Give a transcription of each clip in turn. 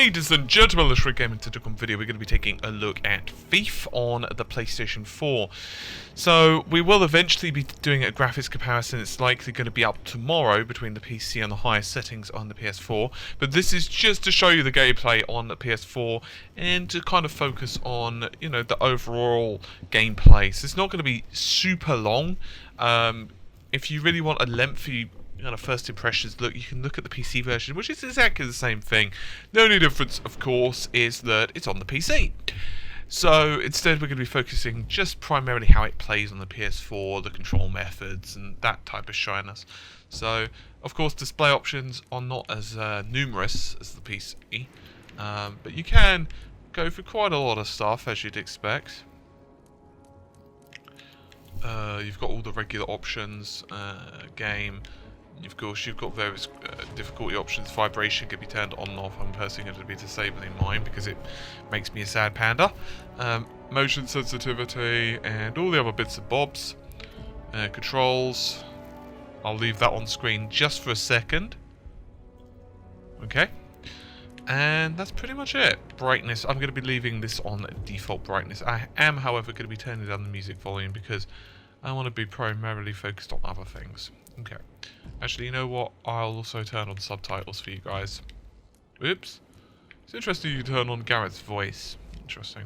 Ladies and gentlemen, let's Gaming Tentacom video. We're going to be taking a look at Thief on the PlayStation 4. So we will eventually be doing a graphics comparison. It's likely going to be up tomorrow between the PC and the highest settings on the PS4. But this is just to show you the gameplay on the PS4 and to kind of focus on, you know, the overall gameplay. So it's not going to be super long. If you really want a lengthy kind of first impressions look, you can look at the PC version, which is exactly the same thing. The only difference, of course, is that it's on the PC. So instead we're going to be focusing just primarily how it plays on the PS4, the control methods and that type of shyness. So of course display options are not as numerous as the PC, but you can go for quite a lot of stuff as you'd expect. You've got all the regular options, game. Of course, you've got various difficulty options. Vibration can be turned on and off. I'm personally going to be disabling mine because it makes me a sad panda. Motion sensitivity and all the other bits and bobs. Controls. I'll leave that on screen just for a second. Okay. And that's pretty much it. Brightness. I'm going to be leaving this on default brightness. I am, however, going to be turning down the music volume because I want to be primarily focused on other things. Okay. Actually, you know what? I'll also turn on subtitles for you guys. Oops. It's interesting you turn on Garrett's voice. Interesting.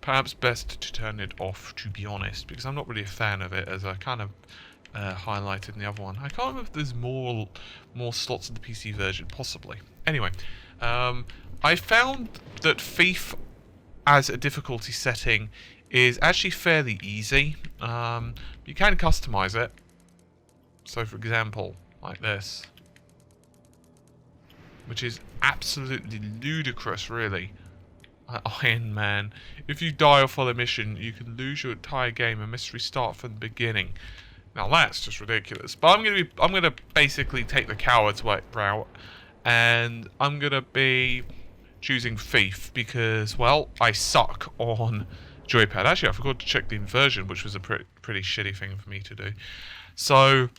Perhaps best to turn it off, to be honest, because I'm not really a fan of it, as I kind of highlighted in the other one. I can't remember if there's more slots in the PC version, possibly. Anyway, I found that Thief as a difficulty setting is actually fairly easy. You can customize it. So, for example, like this, which is absolutely ludicrous, really. Iron Man. If you die or follow a mission, you can lose your entire game and must restart from the beginning. Now that's just ridiculous. But I'm gonna basically take the coward's route, and I'm gonna be choosing Thief because, well, I suck on joypad. Actually, I forgot to check the inversion, which was a pretty shitty thing for me to do. So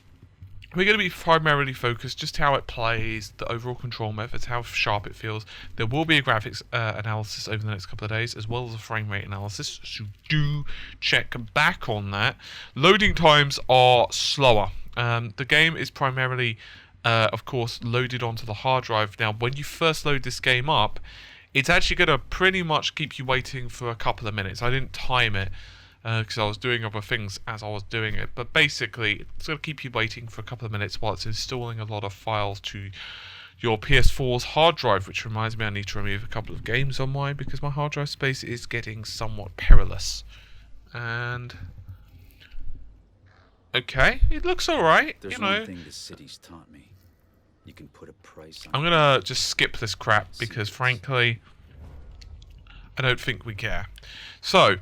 we're going to be primarily focused just how it plays, the overall control methods, how sharp it feels. There will be a graphics analysis over the next couple of days, as well as a frame rate analysis, so do check back on that. Loading times are slower. The game is primarily, of course, loaded onto the hard drive. Now, when you first load this game up, it's actually going to pretty much keep you waiting for a couple of minutes. I didn't time it, because I was doing other things as I was doing it, but basically it's going to keep you waiting for a couple of minutes while it's installing a lot of files to your PS4's hard drive, which reminds me I need to remove a couple of games on mine because my hard drive space is getting somewhat perilous. And okay, it looks alright, you know. One thing the city's taught me. You can put a price on. I'm gonna just skip this crap because frankly I don't think we care. So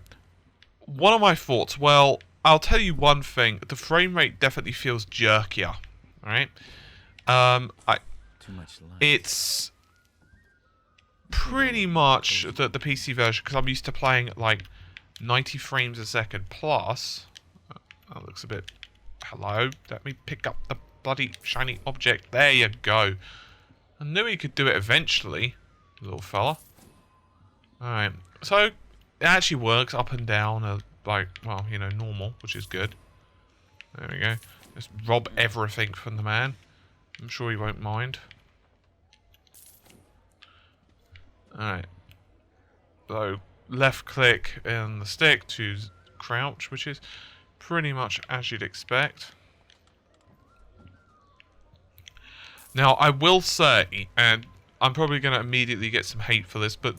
one of my thoughts, well, I'll tell you one thing. The frame rate definitely feels jerkier, right? Too much light. It's pretty much the PC version, because I'm used to playing at like 90 frames a second plus. That looks a bit... Hello? Let me pick up the bloody shiny object. There you go. I knew he could do it eventually, little fella. Alright, so it actually works up and down, like, well, you know, normal, which is good. There we go. Just rob everything from the man. I'm sure he won't mind. Alright. So, left click in the stick to crouch, which is pretty much as you'd expect. Now, I will say, and I'm probably going to immediately get some hate for this, but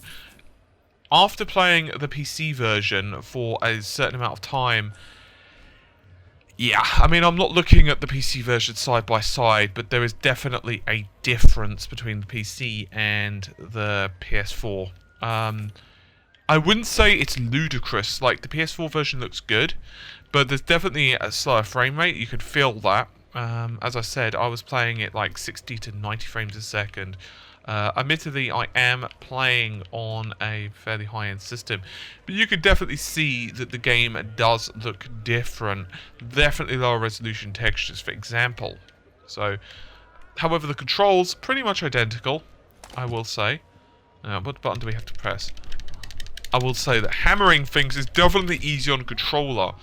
after playing the PC version for a certain amount of time, yeah, I mean, I'm not looking at the PC version side by side, but there is definitely a difference between the PC and the PS4. I wouldn't say it's ludicrous. Like, the PS4 version looks good, but there's definitely a slower frame rate. You could feel that. As I said, I was playing it like 60 to 90 frames a second. Admittedly, I am playing on a fairly high-end system, but you could definitely see that the game does look different. Definitely lower resolution textures, for example. So, however, the controls pretty much identical, I will say. What button do we have to press? I will say that hammering things is definitely easy on a controller.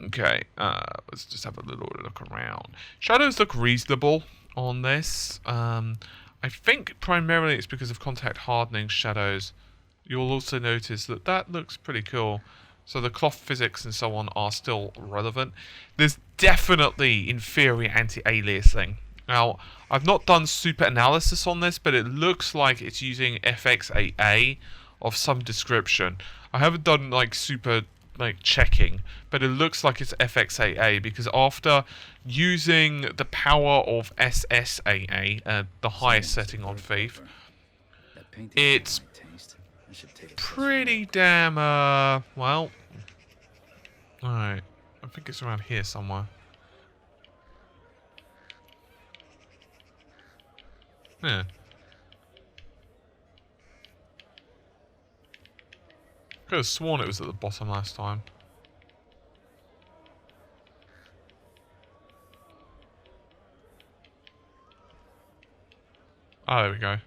Okay, let's just have a little look around. Shadows look reasonable on this. I think primarily it's because of contact hardening shadows. You'll also notice that that looks pretty cool. So the cloth physics and so on are still relevant. There's definitely inferior anti-aliasing. Now, I've not done super analysis on this, but it looks like it's using FX8A of some description. I haven't done like super checking, but it looks like it's FX8A because after using the power of SSAA, the highest setting on Thief, it's pretty damn well. Alright, I think it's around here somewhere. Yeah. Could have sworn it was at the bottom last time. Oh, there we go.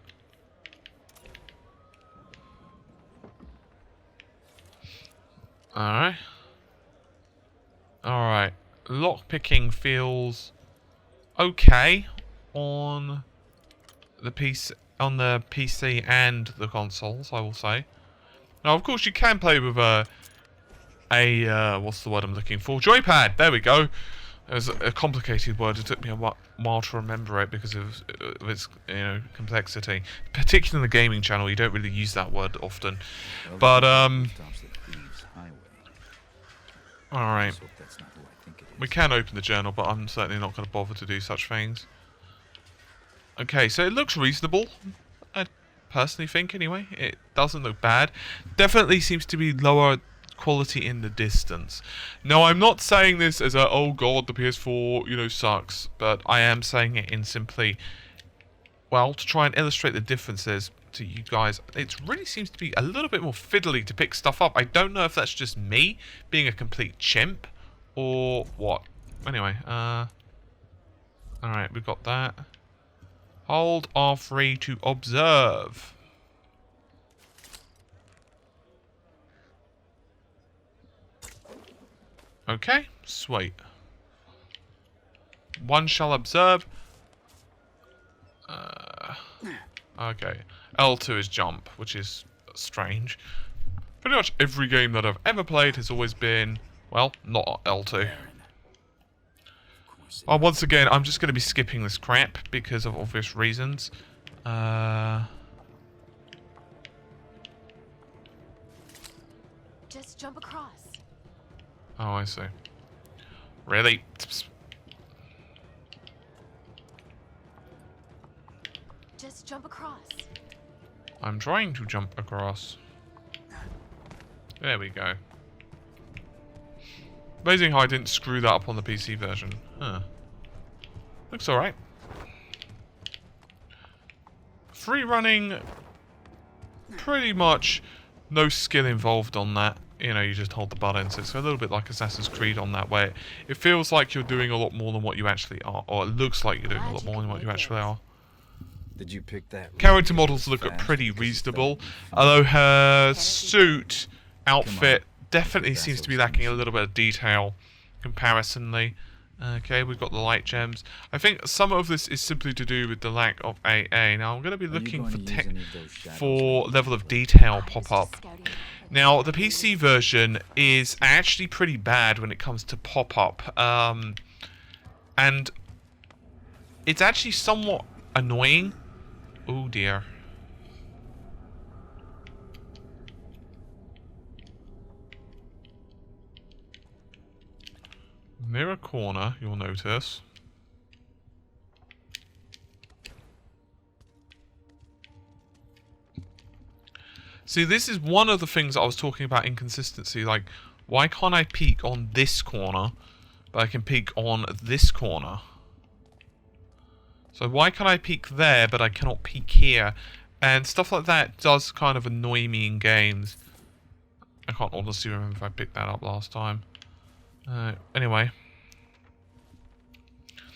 Alright. Alright. Lockpicking feels okay on the PC and the consoles, I will say. Now, of course, you can play with a what's the word I'm looking for? Joypad. There we go. It was a complicated word. It took me a while to remember it because of its complexity. Particularly in the gaming channel, you don't really use that word often. But all right, we can open the journal, but I'm certainly not going to bother to do such things. Okay, so it looks reasonable. I personally think, anyway. It doesn't look bad. Definitely seems to be lower quality in the distance. Now, I'm not saying this as a, oh god, the PS4, sucks. But I am saying it in simply, well, to try and illustrate the differences to you guys. It really seems to be a little bit more fiddly to pick stuff up. I don't know if that's just me being a complete chimp or what. Anyway, alright, we've got that. Hold R3 to observe. Okay, sweet. One shall observe. Okay. L2 is jump, which is strange. Pretty much every game that I've ever played has always been, well, not L2. Oh, once again, I'm just going to be skipping this crap because of obvious reasons. Just jump across. Oh, I see. Really? Just jump across. I'm trying to jump across. There we go. Amazing how I didn't screw that up on the PC version. Huh. Looks alright. Free running, pretty much no skill involved on that. You just hold the buttons. It's a little bit like Assassin's Creed on that way. It feels like you're doing a lot more than what you actually are. Or it looks like you're doing a lot more than what you actually are. Did you pick that? Character models look pretty reasonable. Although her suit, outfit, definitely seems to be lacking a little bit of detail comparisonly. Okay, we've got the light gems. I think some of this is simply to do with the lack of AA. Now, I'm going to be looking for level of detail pop-up. Now, the PC version is actually pretty bad when it comes to pop-up. And it's actually somewhat annoying. Oh, dear. Near a corner, you'll notice. See, this is one of the things I was talking about inconsistency. Like, why can't I peek on this corner, but I can peek on this corner? So why can I peek there, but I cannot peek here? And stuff like that does kind of annoy me in games. I can't honestly remember if I picked that up last time. Anyway.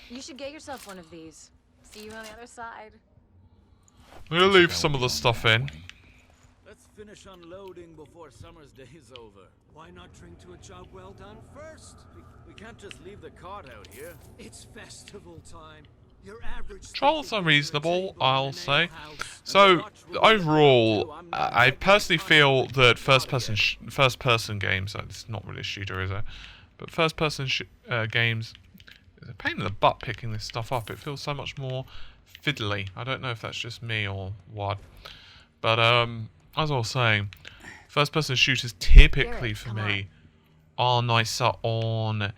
You should get yourself one of these. See you on the other side. I'm gonna leave some of the stuff in. Let's finish unloading before summer's day is over. Why not drink to a job well done first? We can't just leave the cart out here. It's festival time. Your average Controls are reasonable, I'll say. House. So overall, I personally feel that first-person games. It's not really a shooter, is it? But first-person games. It's a pain in the butt picking this stuff up. It feels so much more fiddly. I don't know if that's just me or what. But as I was saying, first-person shooters typically for me are nicer on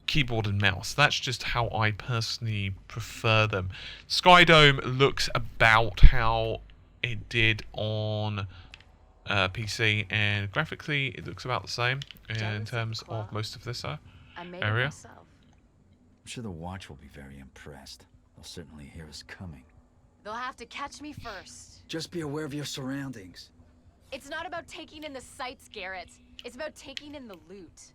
keyboard and mouse. That's just how I personally prefer them. Skydome looks about how it did on PC, and graphically it looks about the same in terms of most of this area. I'm sure the Watch will be very impressed. They'll certainly hear us coming. They'll have to catch me first. Just be aware of your surroundings. It's not about taking in the sights, Garrett. It's about taking in the loot.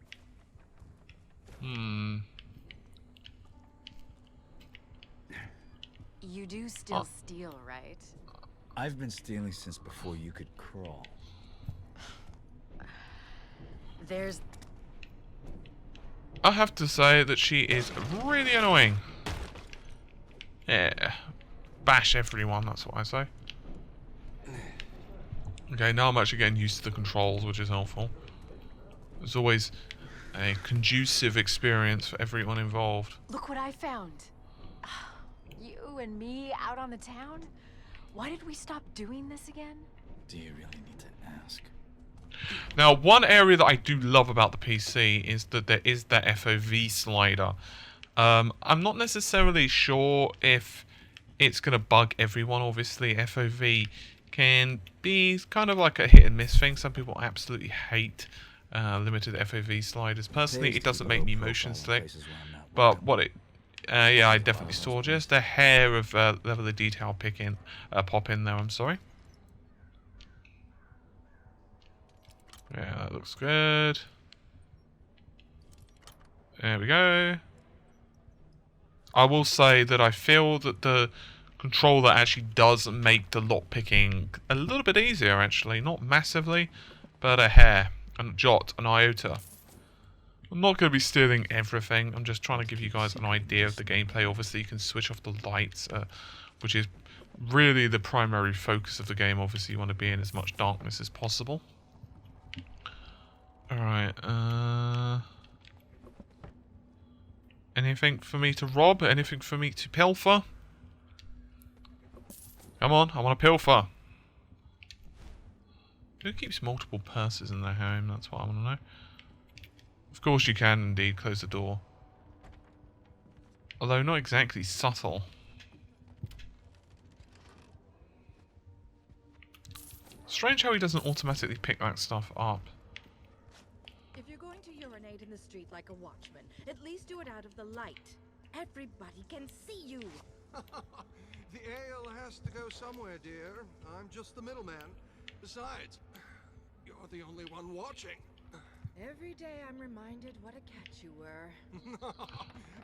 You do still steal, right? I've been stealing since before you could crawl. There's... I have to say that she is really annoying. Yeah. Bash everyone, that's what I say. Okay, now I'm actually getting used to the controls, which is helpful. There's always a conducive experience for everyone involved. Look what I found. You and me out on the town? Why did we stop doing this again? Do you really need to ask? Now, one area that I do love about the PC is that there is that FOV slider. I'm not necessarily sure if it's going to bug everyone. Obviously, FOV can be kind of like a hit and miss thing. Some people absolutely hate limited FOV sliders. Personally, it doesn't make me motion sick. But what it... yeah, I definitely saw just a hair of level of detail pop in there, I'm sorry. Yeah, that looks good. There we go. I will say that I feel that the controller actually does make the lock picking a little bit easier, actually. Not massively, but a hair, a jot, an iota. I'm not going to be stealing everything. I'm just trying to give you guys an idea of the gameplay. Obviously, you can switch off the lights, which is really the primary focus of the game. Obviously, you want to be in as much darkness as possible. Alright, anything for me to rob? Anything for me to pilfer? Come on, I want to pilfer. Who keeps multiple purses in their home? That's what I want to know. Of course you can indeed close the door. Although not exactly subtle. Strange how he doesn't automatically pick that stuff up. If you're going to urinate in the street like a watchman, at least do it out of the light. Everybody can see you. The ale has to go somewhere, dear. I'm just the middleman. Besides, you're the only one watching. Every day I'm reminded what a catch you were.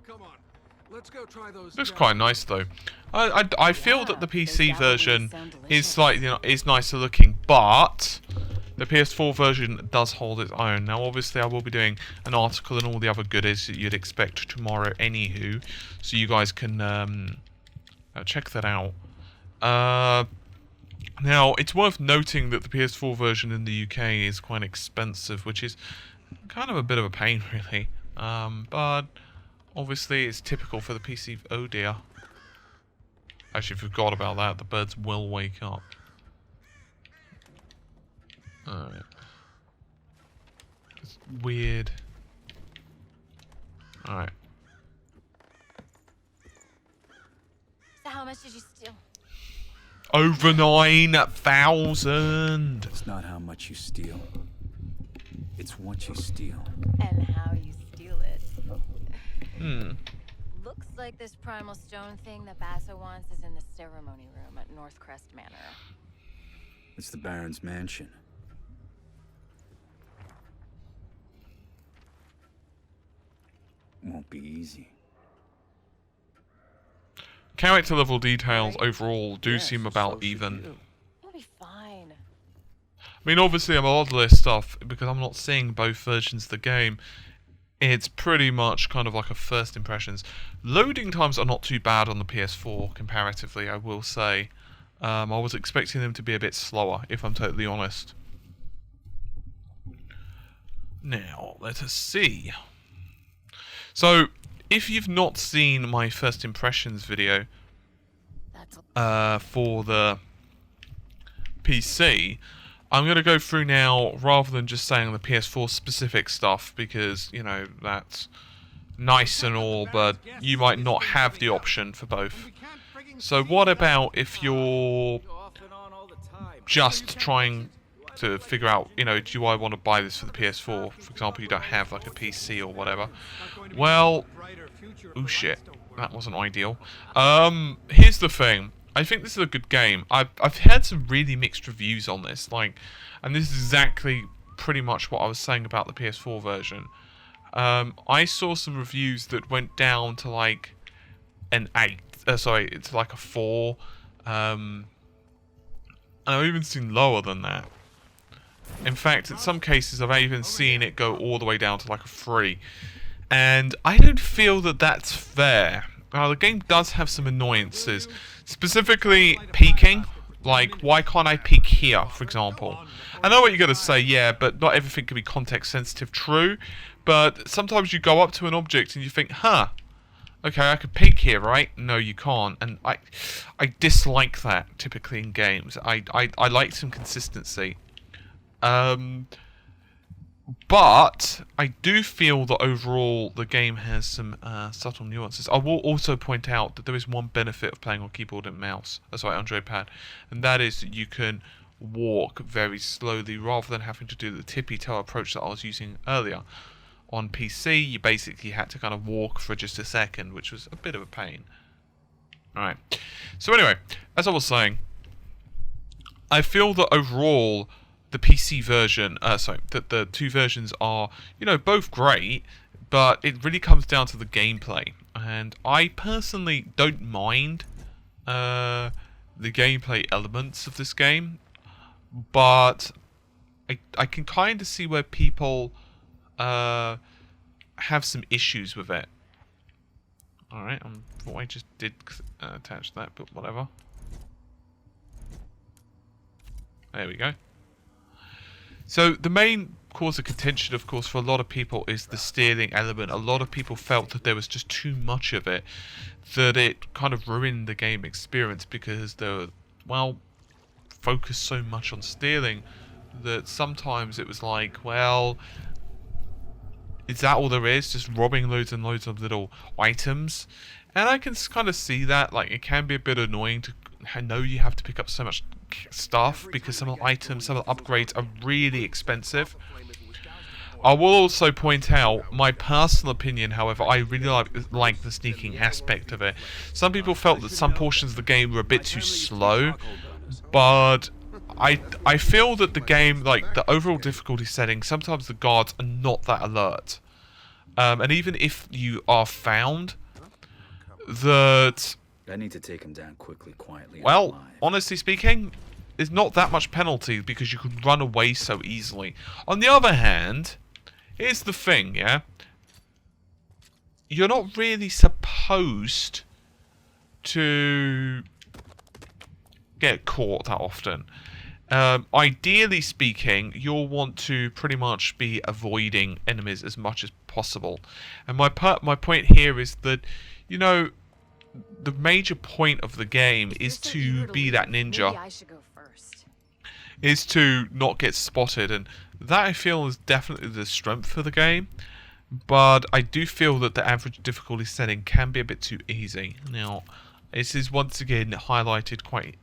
Come on, let's go try those. Looks quite nice though. I feel that the PC version is slightly is nicer looking, but the PS4 version does hold its own. Now, obviously, I will be doing an article and all the other goodies that you'd expect tomorrow, anywho, so you guys can check that out. Now, it's worth noting that the PS4 version in the UK is quite expensive, which is kind of a bit of a pain, really. But obviously, it's typical for the PC. Oh dear. Actually, forgot about that. The birds will wake up. Alright. It's weird. Alright. So how much did you steal? Over 9,000! It's not how much you steal. It's what you steal. And how you steal it. Looks like this primal stone thing that Basso wants is in the ceremony room at Northcrest Manor. It's the Baron's mansion. Won't be easy. Character level details overall do seem about even. You'll be fine. I mean, obviously, I'm a lot of this stuff because I'm not seeing both versions of the game. It's pretty much kind of like a first impressions. Loading times are not too bad on the PS4 comparatively, I will say. I was expecting them to be a bit slower, if I'm totally honest. Now, let us see. So, if you've not seen my first impressions video for the PC, I'm going to go through now rather than just saying the PS4 specific stuff because, you know, that's nice and all, but you might not have the option for both. So what about if you're just trying to figure out, you know, do I want to buy this for the PS4? For example, you don't have like a PC or whatever. Well, oh shit, that wasn't ideal. Here's the thing. I think this is a good game. I've had some really mixed reviews on this, like, and this is exactly pretty much what I was saying about the PS4 version. I saw some reviews that went down to like an 8. Sorry, it's like a 4. And I've even seen lower than that. In fact, in some cases, I've even seen it go all the way down to like a 3. And I don't feel that that's fair. Now, the game does have some annoyances. Specifically, peeking. Like, why can't I peek here, for example? I know what you're going to say, yeah, but not everything can be context sensitive. True. But sometimes you go up to an object and you think, huh, okay, I could peek here, right? No, you can't. And I dislike that, typically, in games. I like some consistency. But I do feel that overall the game has some subtle nuances. I will also point out that there is one benefit of playing on keyboard and mouse, on joypad, and that is that you can walk very slowly rather than having to do the tippy-toe approach that I was using earlier. On PC, you basically had to kind of walk for just a second, which was a bit of a pain. Alright, so anyway, as I was saying, I feel that overall the PC version, the two versions are, you know, both great, but it really comes down to the gameplay. And I personally don't mind the gameplay elements of this game, but I can kind of see where people have some issues with it. Alright, I thought I just did attach that, but whatever. There we go. So the main cause of contention, of course, for a lot of people is the stealing element. A lot of people felt that there was just too much of it, that it kind of ruined the game experience because they were, well, focused so much on stealing that sometimes it was like, well, is that all there is? Just robbing loads and loads of little items? And I can kind of see that. Like, it can be a bit annoying to know you have to pick up so much stuff because some of the items, some of the upgrades are really expensive. I will also point out my personal opinion, however, I really like the sneaking aspect of it. Some people felt that some portions of the game were a bit too slow, but I feel that the game, like the overall difficulty setting, sometimes the guards are not that alert. And even if you are found, that I need to take him down quickly, quietly. Well, honestly speaking, there's not that much penalty because you can run away so easily. On the other hand, here's the thing, yeah? You're not really supposed to get caught that often. Ideally speaking, you'll want to pretty much be avoiding enemies as much as possible. And my point here is that, you know, the major point of the game is to be that ninja. Maybe I should go first. Is to not get spotted, and that I feel is definitely the strength of the game. But I do feel that the average difficulty setting can be a bit too easy. Now, this is once again highlighted quite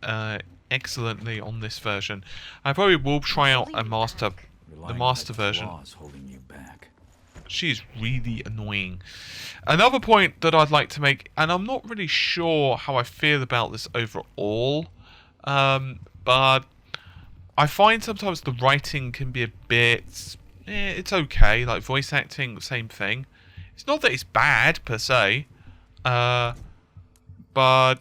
excellently on this version. I probably will try out the master version. Holding you back. She is really annoying. Another point that I'd like to make, and I'm not really sure how I feel about this overall, but I find sometimes the writing can be a bit, it's okay, like voice acting, same thing. It's not that it's bad, per se, but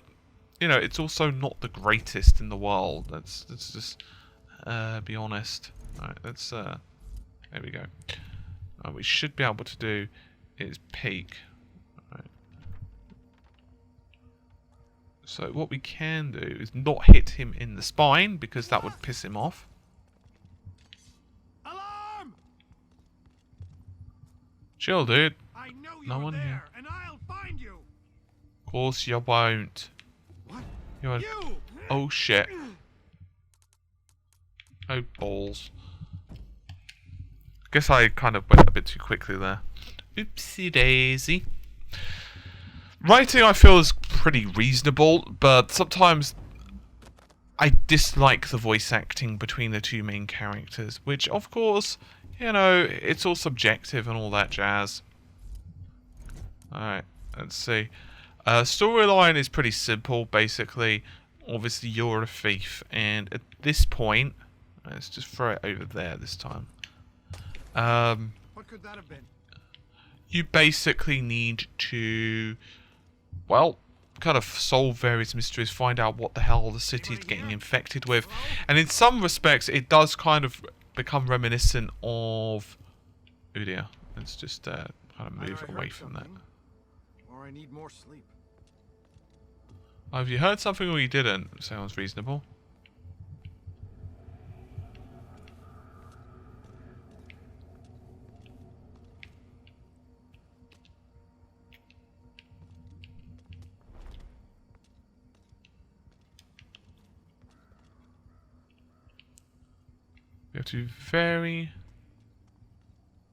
you know, it's also not the greatest in the world. Let's just be honest. Alright, let's there we go. What we should be able to do is peek. Right. So what we can do is not hit him in the spine, because that would piss him off. Alarm! Chill, dude. I know No you're one there, here. and I'll find you. Of course you won't. What? You're You! oh shit. Oh balls. Guess I kind of went a bit too quickly there. Oopsie daisy. Writing, I feel, is pretty reasonable, but sometimes I dislike the voice acting between the two main characters, which, of course, you know, it's all subjective and all that jazz. Alright, let's see. Storyline is pretty simple, basically. Obviously, you're a thief, and at this point, let's just throw it over there this time. What could that have been? You basically need to, well, kind of solve various mysteries, find out what the hell the city is getting infected with. And in some respects, it does kind of become reminiscent of... Oh dear, let's just kind of move away from that. Or I need more sleep. Have you heard something or you didn't? Sounds reasonable. We have to be very,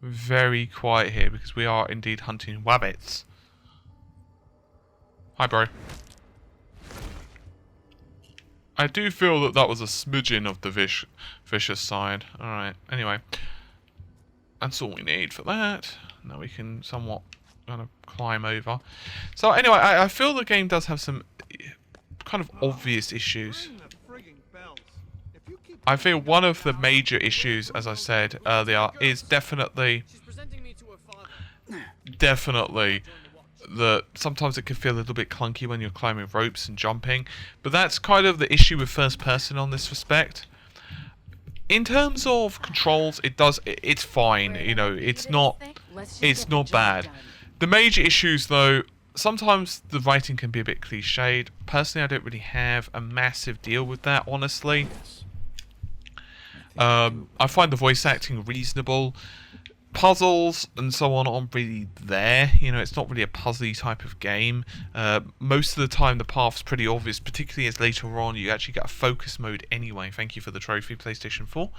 very quiet here because we are indeed hunting wabbits. Hi, bro. I do feel that that was a smidgen of the vicious side. Alright, anyway. That's all we need for that. Now we can somewhat kind of climb over. So anyway, I feel the game does have some kind of obvious issues. I feel one of the major issues, as I said earlier, is definitely that sometimes it can feel a little bit clunky when you're climbing ropes and jumping, but that's kind of the issue with first person on this respect. In terms of controls, it's fine, you know, it's not bad. The major issues though, sometimes the writing can be a bit cliched. Personally, I don't really have a massive deal with that, honestly. I find the voice acting reasonable. Puzzles and so on aren't really there. You know, it's not really a puzzly type of game. Most of the time the path's pretty obvious, particularly as later on you actually get a focus mode anyway. Thank you for the trophy, PlayStation 4.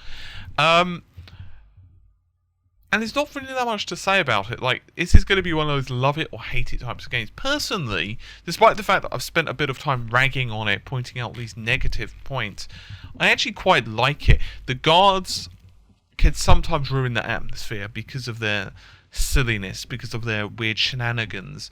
And there's not really that much to say about it. Like, this is going to be one of those love it or hate it types of games. Personally, despite the fact that I've spent a bit of time ragging on it, pointing out these negative points, I actually quite like it. The guards can sometimes ruin the atmosphere because of their silliness, because of their weird shenanigans.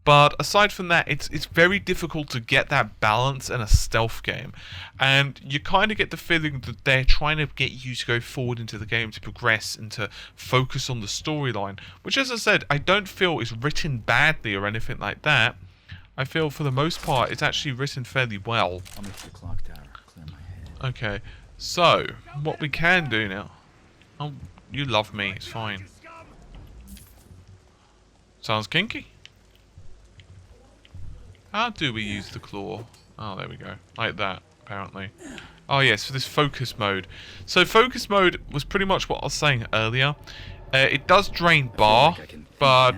But aside from that, it's very difficult to get that balance in a stealth game. And you kind of get the feeling that they're trying to get you to go forward into the game, to progress and to focus on the storyline. Which, as I said, I don't feel is written badly or anything like that. I feel for the most part it's actually written fairly well. I'll make the clock tower clear my head. Okay, so what we can do now... Oh, you love me, it's fine. Sounds kinky. How do we use the claw? Oh, there we go. Like that, apparently. Oh, yes, for this focus mode. So focus mode was pretty much what I was saying earlier. It does drain bar, but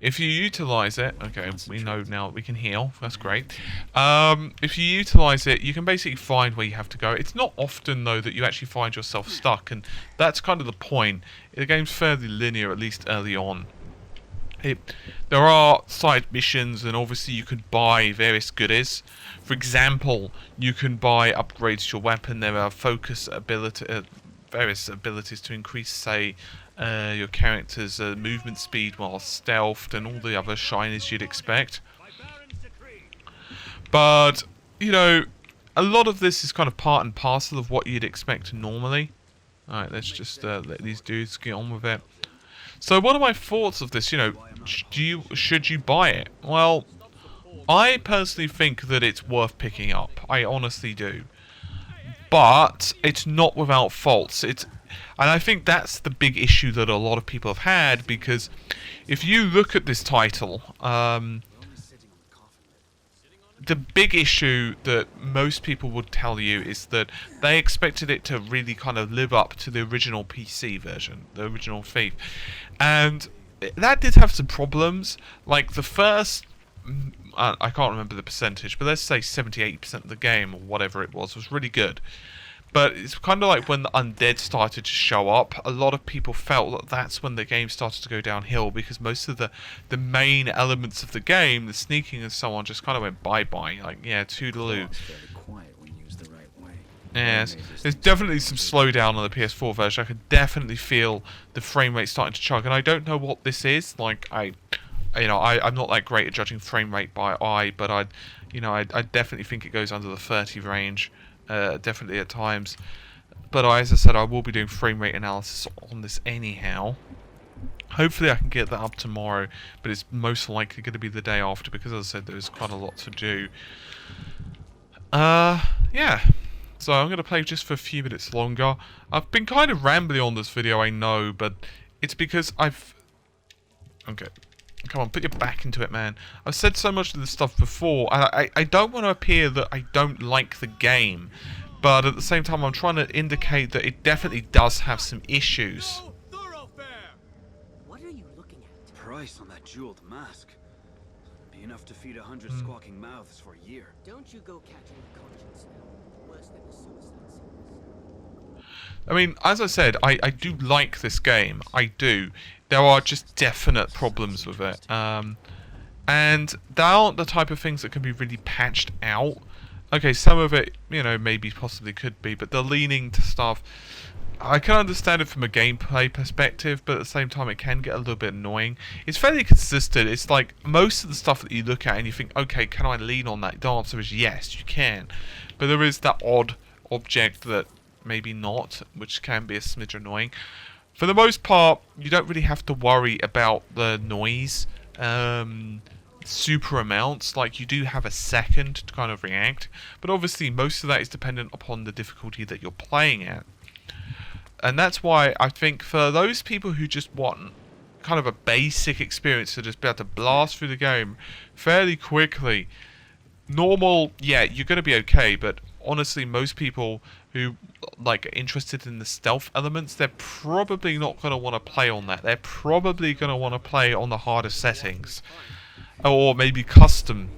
if you utilize it... Okay, we know now we can heal. That's great. If you utilize it, you can basically find where you have to go. It's not often, though, that you actually find yourself stuck, and that's kind of the point. The game's fairly linear, at least early on. There are side missions, and obviously you could buy various goodies. For example, you can buy upgrades to your weapon. There are focus ability, various abilities to increase, say, your character's movement speed while stealthed, and all the other shinies you'd expect. But, you know, a lot of this is kind of part and parcel of what you'd expect normally. Alright, let's just let these dudes get on with it. So what are my thoughts of this? You know, should you buy it? Well, I personally think that it's worth picking up. I honestly do. But it's not without faults. And I think that's the big issue that a lot of people have had, because if you look at this title, the big issue that most people would tell you is that they expected it to really kind of live up to the original PC version, the original Thief. And that did have some problems. Like the first, I can't remember the percentage, but let's say 70-80% of the game, or whatever it was really good. But it's kind of like when the undead started to show up, a lot of people felt that that's when the game started to go downhill, because most of the main elements of the game, the sneaking and so on, just kind of went bye-bye. Like, yeah, toodaloo. Yes, there's definitely some slowdown on the PS4 version. I can definitely feel the frame rate starting to chug, and I don't know what this is. Like, I'm not that great at judging frame rate by eye, but I definitely think it goes under the 30 range. Definitely at times, but as I said, I will be doing frame rate analysis on this anyhow. Hopefully I can get that up tomorrow, but it's most likely going to be the day after, because as I said, there's quite a lot to do. Yeah, so I'm going to play just for a few minutes longer. I've been kind of rambling on this video, I know, but it's because okay, come on, put your back into it, man. I've said so much of this stuff before. I don't want to appear that I don't like the game, but at the same time, I'm trying to indicate that it definitely does have some issues. What are you looking at? Price on that jeweled mask. Be enough to feed 100 squawking mouths for a year. Don't you go catching a conscience now. Worse than a suicide sentence. I mean, as I said, I do like this game. I do. There are just definite problems with it. And they aren't the type of things that can be really patched out. Okay, some of it, maybe possibly could be, but the leaning to stuff, I can understand it from a gameplay perspective, but at the same time it can get a little bit annoying. It's fairly consistent. It's like most of the stuff that you look at and you think, okay, can I lean on that? The answer is yes, you can. But there is that odd object that maybe not, which can be a smidge annoying. For the most part, you don't really have to worry about the noise super amounts. Like, you do have a second to kind of react, but obviously most of that is dependent upon the difficulty that you're playing at. And that's why I think for those people who just want kind of a basic experience to just be able to blast through the game fairly quickly, normal, yeah, you're going to be okay, but honestly, most people who are interested in the stealth elements, they're probably not going to want to play on that. They're probably going to want to play on the harder settings, or maybe custom,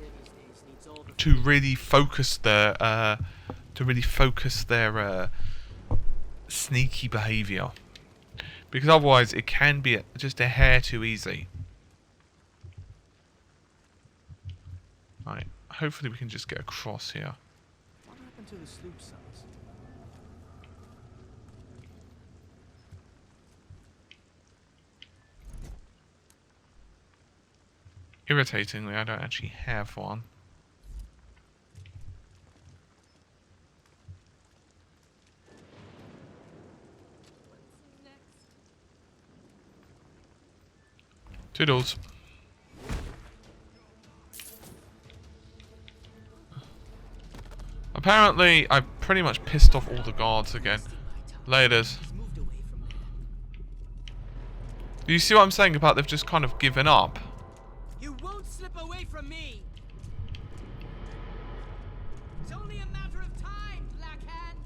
to really focus their sneaky behaviour, because otherwise it can be just a hair too easy. Right, hopefully we can just get across here. What happened to the sloop cells? Irritatingly, I don't actually have one. Toodles. Apparently, I've pretty much pissed off all the guards again. Laters. Do you see what I'm saying about they've just kind of given up? You won't slip away from me. It's only a matter of time, Blackhand.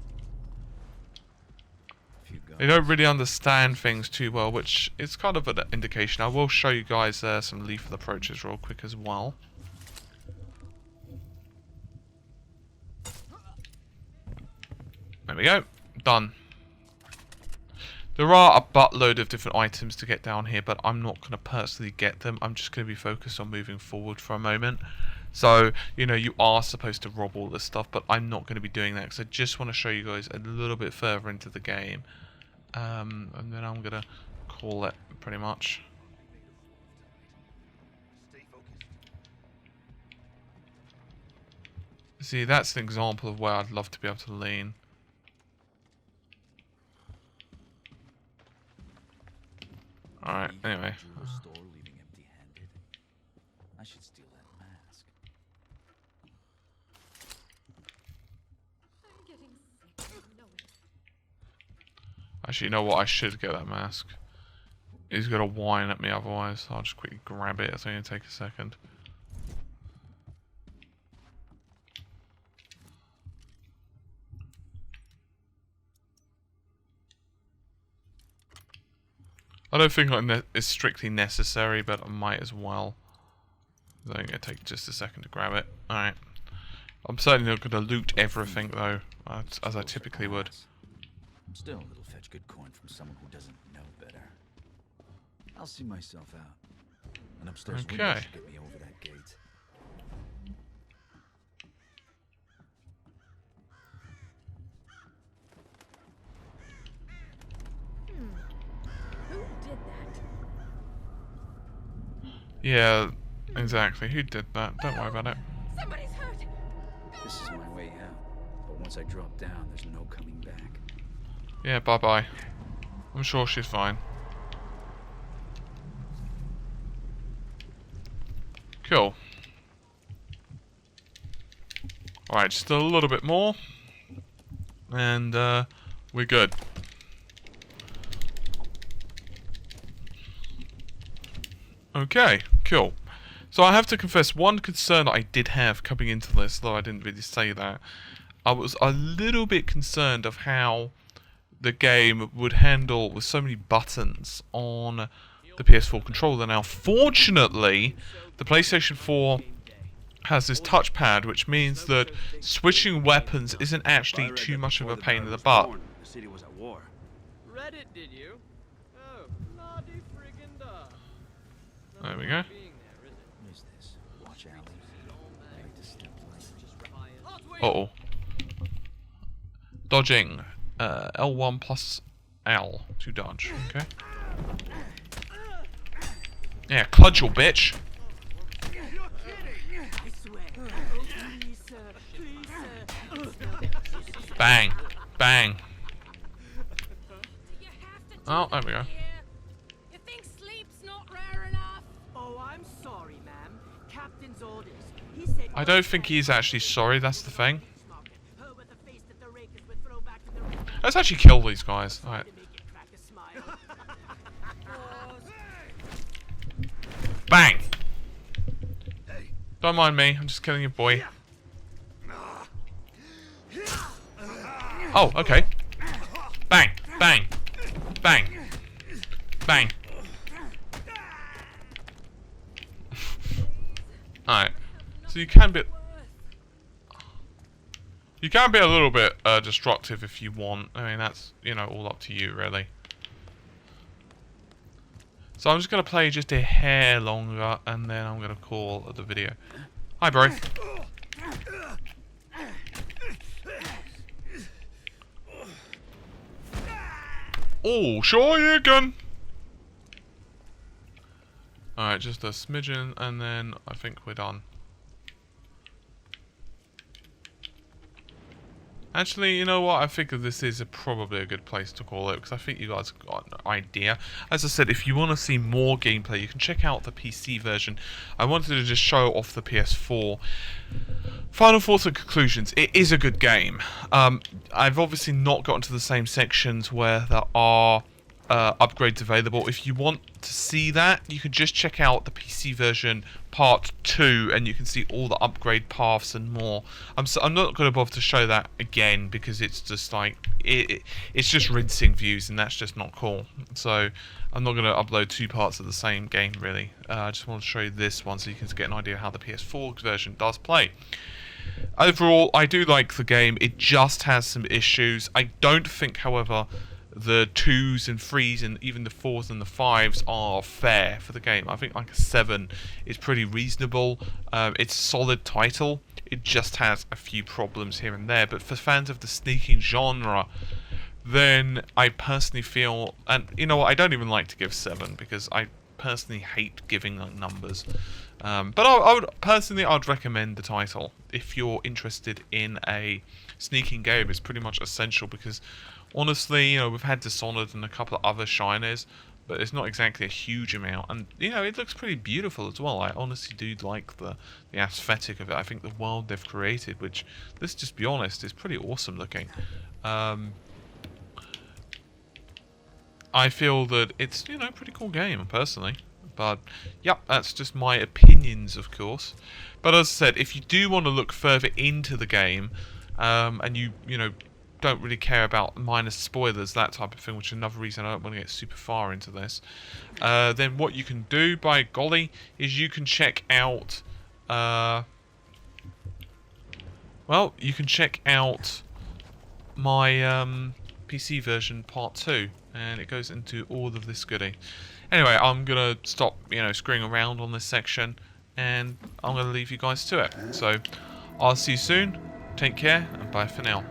They don't really understand things too well, which is kind of an indication. I will show you guys some lethal approaches real quick as well. There we go. Done. There are a buttload of different items to get down here, but I'm not going to personally get them. I'm just going to be focused on moving forward for a moment. So, you are supposed to rob all this stuff, but I'm not going to be doing that because I just want to show you guys a little bit further into the game. And then I'm going to call it pretty much. See, that's an example of where I'd love to be able to lean. Alright, anyway. Jeweler store leaving empty-handed. I should steal that mask. I'm getting sick. I know it. Actually, you know what? I should get that mask. He's gonna whine at me otherwise. I'll just quickly grab it. It's only gonna take a second. I don't think it's strictly necessary, but I might as well. It's only gonna take just a second to grab it. Alright. I'm certainly not gonna loot everything though, as I typically would. Still, it'll fetch good coin from someone who doesn't know better. I'll see myself out. An upstairs window Okay. should get me over that gate. Who did that? Yeah, exactly. Who did that? Don't worry about it. Somebody's hurt. This is my way out. But once I drop down, there's no coming back. Yeah, bye-bye. I'm sure she's fine. Cool. Alright, just a little bit more. And, we're good. Okay, cool. So I have to confess, one concern that I did have coming into this, though I didn't really say that, I was a little bit concerned of how the game would handle with so many buttons on the PS4 controller. Now, fortunately, the PlayStation 4 has this touchpad, which means that switching weapons isn't actually too much of a pain in the butt. The city was at war. Read it, did you? Oh, bloody friggin' duh. There we go. Being there, is it? What is this? Watch alley. I like to step light. Uh-oh. Dodging. L1 plus L to dodge. Okay. Yeah, cudgel, bitch. Bang. Bang. Oh, there we go. You think sleep's not rare enough? Oh, I'm sorry, ma'am. Captain's orders. He said I don't think he's actually sorry, that's the thing. her with the face that the rakers would throw back to the Let's actually kill these guys. Alright. to make it crack a smile. Bang! Don't mind me, I'm just killing your boy. Oh, okay. Bang, bang, bang, bang. Alright. So you can be a little bit destructive if you want. I mean, that's, you know, all up to you, really. So I'm just going to play just a hair longer, and then I'm going to call the video. Hi, bro. Oh, sure you can. Alright, just a smidgen, and then I think we're done. Actually, you know what? I think this is probably a good place to call it, because I think you guys have got an idea. As I said, if you want to see more gameplay, you can check out the PC version. I wanted to just show off the PS4. Final thoughts and conclusions. It is a good game. I've obviously not gotten to the same sections where there are upgrades available. If you want to see that, you can just check out the PC version part 2, and you can see all the upgrade paths and more. I'm not going to bother to show that again, because it's just like it's just rinsing views, and that's just not cool. So I'm not going to upload 2 parts of the same game, really. I just want to show you this one so you can get an idea of how the PS4 version does play. Overall, I do like the game. It just has some issues. I don't think, however, the 2s and 3s and even the 4s and the 5s are fair for the game. I think like a 7 is pretty reasonable. It's a solid title. It just has a few problems here and there. But for fans of the sneaking genre, then I personally feel, and you know what, I don't even like to give 7 because I personally hate giving like numbers. But I would personally, I'd recommend the title if you're interested in a sneaking game. It's pretty much essential because honestly, you know, we've had Dishonored and a couple of other shiners, but it's not exactly a huge amount. And you know, it looks pretty beautiful as well. I honestly do like the aesthetic of it. I think the world they've created, which, let's just be honest, is pretty awesome looking. I feel that it's, you know, a pretty cool game personally. But yep, that's just my opinions, of course. But as I said, if you do want to look further into the game, and you know, don't really care about minor spoilers, that type of thing, which is another reason I don't want to get super far into this, then what you can do, by golly, is you can check out, well, you can check out my PC version part 2, and it goes into all of this goodie. Anyway, I'm going to stop, you know, screwing around on this section, and I'm going to leave you guys to it. So, I'll see you soon, take care, and bye for now.